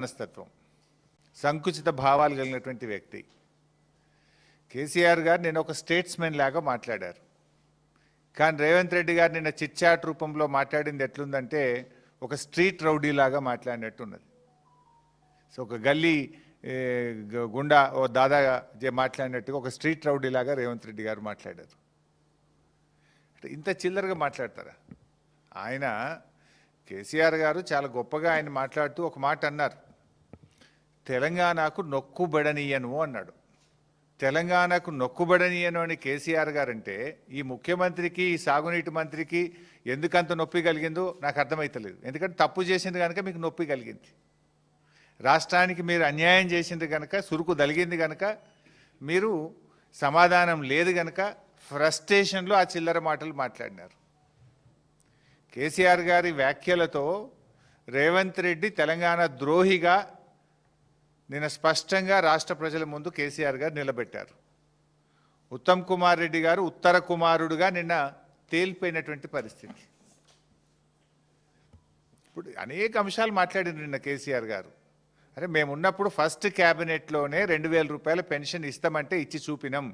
మనస్తత్వం, సంకుచిత భావాలు కలిగినటువంటి వ్యక్తి కేసీఆర్ గారు నిన్న ఒక స్టేట్స్మెన్ లాగా మాట్లాడారు. కానీ రేవంత్ రెడ్డి గారు నిన్న చిట్చాట్ రూపంలో మాట్లాడింది ఎట్లుందంటే ఒక స్ట్రీట్ రౌడీ లాగా మాట్లాడినట్టున్నది. సో ఒక గల్లీ గుండా ఓ దాదా మాట్లాడినట్టుగా ఒక స్ట్రీట్ రౌడీ లాగా రేవంత్ రెడ్డి గారు మాట్లాడారు. ఇంత చిల్లరగా మాట్లాడతారా? ఆయన కేసీఆర్ గారు చాలా గొప్పగా ఆయన మాట్లాడుతూ ఒక మాట అన్నారు, తెలంగాణకు నొక్కుబడనీయను అన్నాడు. తెలంగాణకు నొక్కుబడనీయను అని కేసీఆర్ గారు అంటే ఈ ముఖ్యమంత్రికి, ఈ సాగునీటి మంత్రికి ఎందుకంత నొప్పి కలిగిందో నాకు అర్థమవుతలేదు. ఎందుకంటే తప్పు చేసింది కనుక మీకు నొప్పి కలిగింది, రాష్ట్రానికి మీరు అన్యాయం చేసింది కనుక, సురుకు తలిగింది కనుక, మీరు సమాధానం లేదు కనుక ఫ్రస్ట్రేషన్లో ఆ చిల్లర మాటలు మాట్లాడినారు. కేసీఆర్ గారి వ్యాఖ్యలతో రేవంత్ రెడ్డి తెలంగాణ ద్రోహిగా నిన్న స్పష్టంగా రాష్ట్ర ప్రజల ముందు కేసీఆర్ గారు నిలబెట్టారు. ఉత్తమ్ కుమార్ రెడ్డి గారు ఉత్తర కుమారుడుగా నిన్న తేలిపోయినటువంటి పరిస్థితి. ఇప్పుడు అనేక అంశాలు మాట్లాడింది నిన్న కేసీఆర్ గారు. అరే మేమున్నప్పుడు ఫస్ట్ క్యాబినెట్లోనే 2000 రూపాయల పెన్షన్ ఇస్తామంటే ఇచ్చి చూపినాం.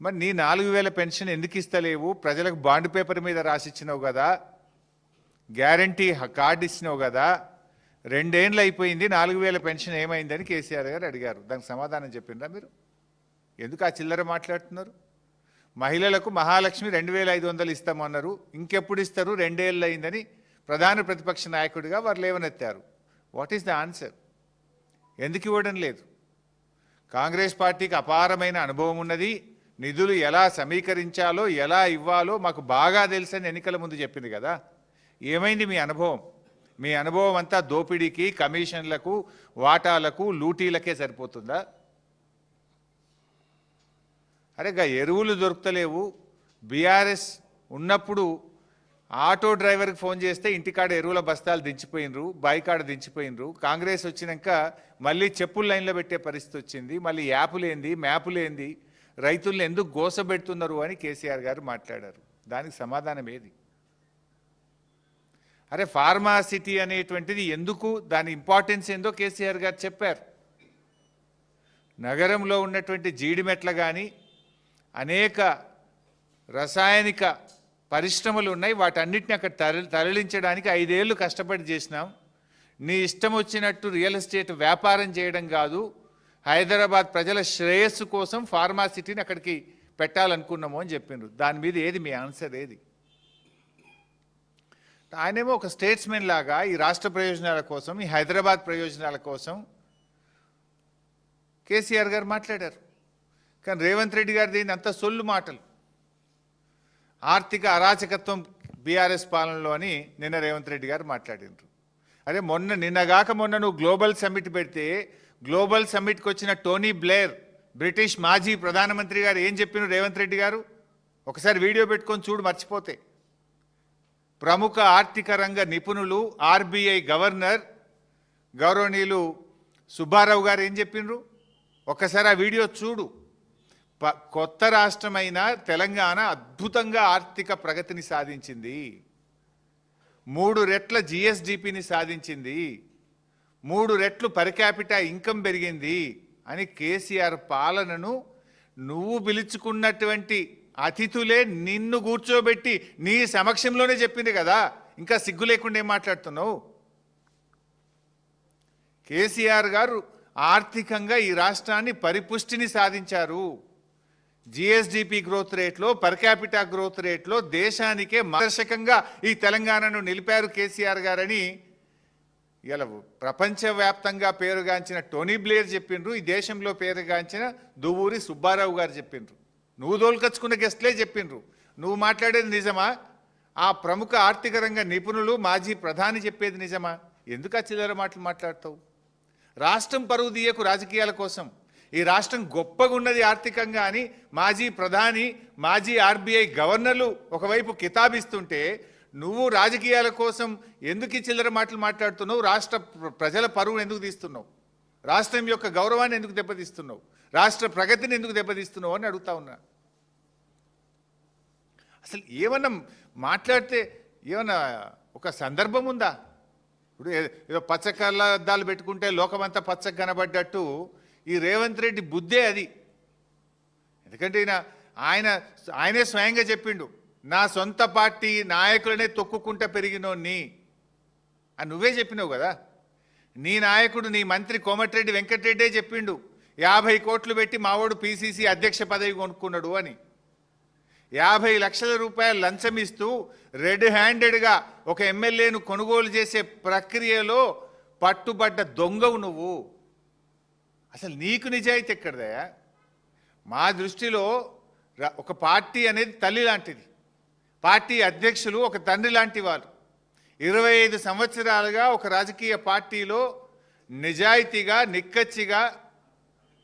మరి నీ 4000 పెన్షన్ ఎందుకు ఇస్తలేవు? ప్రజలకు బాండ్ పేపర్ మీద రాసిచ్చినావు కదా, గ్యారంటీ కార్డు ఇచ్చినావు కదా, 2 ఏళ్ళు అయిపోయింది, 4000 పెన్షన్ ఏమైందని కేసీఆర్ గారు అడిగారు. దానికి సమాధానం చెప్పిండ్రా మీరు? ఎందుకు ఆ చిల్లర మాట్లాడుతున్నారు? మహిళలకు మహాలక్ష్మి 2500 ఇస్తామన్నారు, ఇంకెప్పుడు ఇస్తారు? 2 ఏళ్ళు అయిందని ప్రధాన ప్రతిపక్ష నాయకుడిగా వారు లేవనెత్తారు. What is the answer? ఎందుకు ఇవ్వడం లేదు? కాంగ్రెస్ పార్టీకి అపారమైన అనుభవం ఉన్నది, నిధులు ఎలా సమీకరించాలో ఎలా ఇవ్వాలో మాకు బాగా తెలుసని ఎన్నికల ముందు చెప్పింది కదా. ఏమైంది మీ అనుభవం? మీ అనుభవం అంతా దోపిడీకి, కమిషన్లకు, వాటాలకు, లూటీలకే సరిపోతుందా? అరే ఎరువులు దొరుకుతలేవు. బీఆర్ఎస్ ఉన్నప్పుడు ఆటో డ్రైవర్కి ఫోన్ చేస్తే ఇంటికాడ ఎరువుల బస్తాలు దించిపోయినరు, బాయికాడ దించిపోయినరు. కాంగ్రెస్ వచ్చినాక మళ్ళీ చెప్పులు లైన్లో పెట్టే పరిస్థితి వచ్చింది. మళ్ళీ యాపులేంది, మ్యాపులేంది, రైతులను ఎందుకు గోసబెడుతున్నారు అని కేసీఆర్ గారు మాట్లాడారు. దానికి సమాధానం ఏది? అరే ఫార్మా సిటీ అనేటువంటిది ఎందుకు, దాని ఇంపార్టెన్స్ ఏందో కేసీఆర్ గారు చెప్పారు. నగరంలో ఉన్నటువంటి జీడిమెట్ల కానీ అనేక రసాయనిక పరిశ్రమలు ఉన్నాయి, వాటన్నిటిని అక్కడ తరలించడానికి 5 ఏళ్ళు కష్టపడి చేసినాం. నీ ఇష్టం వచ్చినట్టు రియల్ ఎస్టేట్ వ్యాపారం చేయడం కాదు, హైదరాబాద్ ప్రజల శ్రేయస్సు కోసం ఫార్మా సిటీని అక్కడికి పెట్టాలనుకున్నాము అని చెప్పిండ్రు. దాని మీద ఏది మీ ఆన్సర్? ఏది? ఆయనేమో ఒక స్టేట్స్మెన్ లాగా ఈ రాష్ట్ర ప్రయోజనాల కోసం, ఈ హైదరాబాద్ ప్రయోజనాల కోసం కేసీఆర్ గారు మాట్లాడారు. కానీ రేవంత్ రెడ్డి గారు దీన్ని అంత సొల్లు మాటలు, ఆర్థిక అరాచకత్వం బీఆర్ఎస్ పాలనలో అని నిన్న రేవంత్ రెడ్డి గారు మాట్లాడినారు. అదే నిన్నగాక మొన్న నువ్వు గ్లోబల్ సమ్మిట్ పెడితే గ్లోబల్ సమ్మిట్కి వచ్చిన టోనీ బ్లేర్, బ్రిటిష్ మాజీ ప్రధానమంత్రి గారు ఏం చెప్పినారు రేవంత్ రెడ్డి గారు? ఒకసారి వీడియో పెట్టుకొని చూడు మర్చిపోతే. ప్రముఖ ఆర్థిక రంగ నిపుణులు, ఆర్బీఐ గవర్నర్ గౌరవనీయులు సుబ్బారావు గారు ఏం చెప్పినారు? ఒకసారి ఆ వీడియో చూడు. కొత్త రాష్ట్రమైన తెలంగాణ అద్భుతంగా ఆర్థిక ప్రగతిని సాధించింది, 3 రెట్ల జిఎస్డిపిని సాధించింది, 3 రెట్లు పర్ క్యాపిటా ఇన్కమ్ పెరిగింది అని కేసీఆర్ పాలనను నువ్వు పిలుచుకున్నటువంటి అతిథులే నిన్ను కూర్చోబెట్టి నీ సమక్షంలోనే చెప్పింది కదా. ఇంకా సిగ్గు లేకుండా ఏం మాట్లాడుతున్నావు? కేసీఆర్ గారు ఆర్థికంగా ఈ రాష్ట్రాన్ని పరిపుష్టిని సాధించారు. జిఎస్డిపి గ్రోత్ రేట్లో, పర్ క్యాపిటా గ్రోత్ రేట్లో దేశానికే మార్గదర్శకంగా ఈ తెలంగాణను నిలిపారు కేసీఆర్ గారని ఇలా ప్రపంచవ్యాప్తంగా పేరుగాంచిన టోనీ బ్లేర్ చెప్పిండ్రు, ఈ దేశంలో పేరుగాంచిన దువ్వూరి సుబ్బారావు గారు చెప్పిండ్రు, నువ్వు దోలుకొచ్చుకున్న గెస్ట్లే చెప్పిండ్రు. నువ్వు మాట్లాడేది నిజమా? ఆ ప్రముఖ ఆర్థిక రంగ నిపుణులు, మాజీ ప్రధాని చెప్పేది నిజమా? ఎందుకు ఆ చిల్లర మాటలు మాట్లాడతావు? రాష్ట్రం పరువు తీయకు రాజకీయాల కోసం. ఈ రాష్ట్రం గొప్పగా ఉన్నది ఆర్థికంగా అని మాజీ ప్రధాని, మాజీ ఆర్బీఐ గవర్నర్లు ఒకవైపు కితాబిస్తుంటే నువ్వు రాజకీయాల కోసం ఎందుకు ఈ చిల్లర మాటలు మాట్లాడుతున్నావు? రాష్ట్ర ప్రజల పరువును ఎందుకు తీస్తున్నావు? రాష్ట్రం యొక్క గౌరవాన్ని ఎందుకు దెబ్బతీస్తున్నావు? రాష్ట్ర ప్రగతిని ఎందుకు దెబ్బతీస్తున్నావు అని అడుగుతా ఉన్నా. అసలు ఏమన్నా మాట్లాడితే ఏమన్నా ఒక సందర్భం ఉందా? ఇప్పుడు ఏదో పచ్చ కళ్ళద్దాలు పెట్టుకుంటే లోకమంతా పచ్చగా కనబడ్డట్టు ఈ రేవంత్ రెడ్డి బుద్ధే అది. ఎందుకంటే ఆయనే స్వయంగా చెప్పిండు, నా సొంత పార్టీ నాయకులనే తొక్కుకుంటా పెరిగినోన్ని అని నువ్వే చెప్పినావు కదా. నీ నాయకుడు నీ మంత్రి కోమటిరెడ్డి వెంకటరెడ్డే చెప్పిండు 50 కోట్లు పెట్టి మావాడు పిసిసి అధ్యక్ష పదవి కొనుక్కున్నాడు అని. 50 లక్షల రూపాయలు లంచం ఇస్తూ రెడ్ హ్యాండెడ్గా ఒక ఎమ్మెల్యేను కొనుగోలు చేసే ప్రక్రియలో పట్టుబడ్డ దొంగవు నువ్వు. అసలు నీకు నిజాయితీ ఎక్కడదయా? మా దృష్టిలో ఒక పార్టీ అనేది తల్లి లాంటిది, పార్టీ అధ్యక్షులు ఒక తండ్రి లాంటి వారు. 25 సంవత్సరాలుగా ఒక రాజకీయ పార్టీలో నిజాయితీగా నిక్కచ్చిగా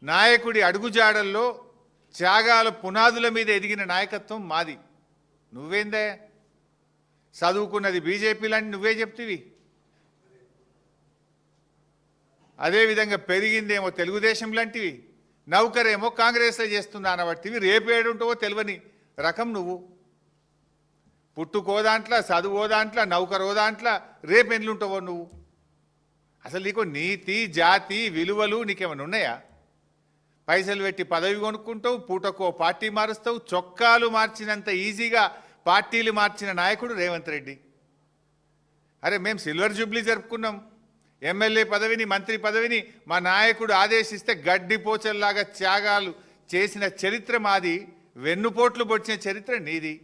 నాయకుడి అడుగుజాడల్లో త్యాగాల పునాదుల మీద ఎదిగిన నాయకత్వం మాది. నువ్వేందే చదువుకున్నది బీజేపీ లాంటి నువ్వే చెప్తివి, అదేవిధంగా పెరిగిందేమో తెలుగుదేశం లాంటివి, నౌకరేమో కాంగ్రెస్లో చేస్తున్నా అనబట్టివి. రేపేడుంటావో తెలియని రకం నువ్వు. పుట్టుకో దాంట్లో, చదువో దాంట్లో, నౌకరో దాంట్లో, రేపెండ్లుంటావో నువ్వు. అసలు నీకు నీతి జాతి విలువలు నీకేమైనా ఉన్నాయా? పైసలు పెట్టి పదవి కొనుక్కుంటావు, పూటకో పార్టీ మారుస్తావు. చొక్కాలు మార్చినంత ఈజీగా పార్టీలు మార్చిన నాయకుడు రేవంత్ రెడ్డి. అరే మేము సిల్వర్ జూబ్లీ జరుపుకున్నాం, ఎమ్మెల్యే పదవిని మంత్రి పదవిని మా నాయకుడు ఆదేశిస్తే గడ్డిపోచల్లాగా త్యాగాలు చేసిన చరిత్ర మాది, వెన్నుపోట్లు పొడిచిన చరిత్ర నీది.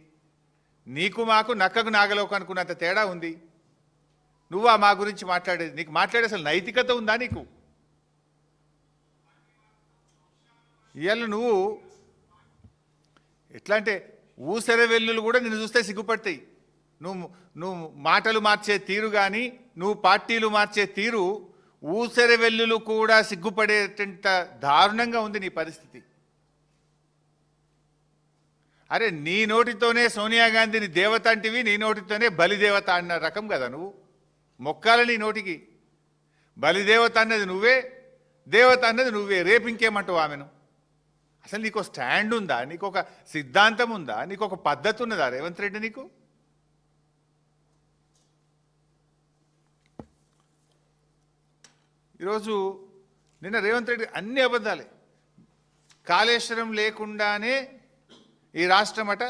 నీకు మాకు నక్కకు నాగలోకు అనుకున్నంత తేడా ఉంది. నువ్వా మా గురించి మాట్లాడేది? నీకు మాట్లాడే అసలు నైతికత ఉందా నీకు? ఇవాళ నువ్వు ఎట్లా అంటే ఊసెర వెల్లులు కూడా నిన్ను చూస్తే సిగ్గుపడతాయి. నువ్వు మాటలు మార్చే తీరు కానీ నువ్వు పార్టీలు మార్చే తీరు ఊసెర వెల్లులు కూడా సిగ్గుపడేటంత దారుణంగా ఉంది నీ పరిస్థితి. అరే నీ నోటితోనే సోనియా గాంధీని దేవత అంటివి, నీ నోటితోనే బలిదేవత అన్న రకం కదా నువ్వు. మొక్కాల నీ నోటికి. బలిదేవత అన్నది నువ్వే, దేవత అన్నది నువ్వే. రేపు ఇంకేమంటావు ఆమెను? అసలు నీకు స్టాండ్ ఉందా? నీకు ఒక సిద్ధాంతం ఉందా? నీకు ఒక పద్ధతి ఉన్నదా రేవంత్ రెడ్డి? నీకు ఈరోజు నిన్న రేవంత్ రెడ్డి అన్ని అబద్ధాలే. కాళేశ్వరం లేకుండానే ఈ రాష్ట్రం అట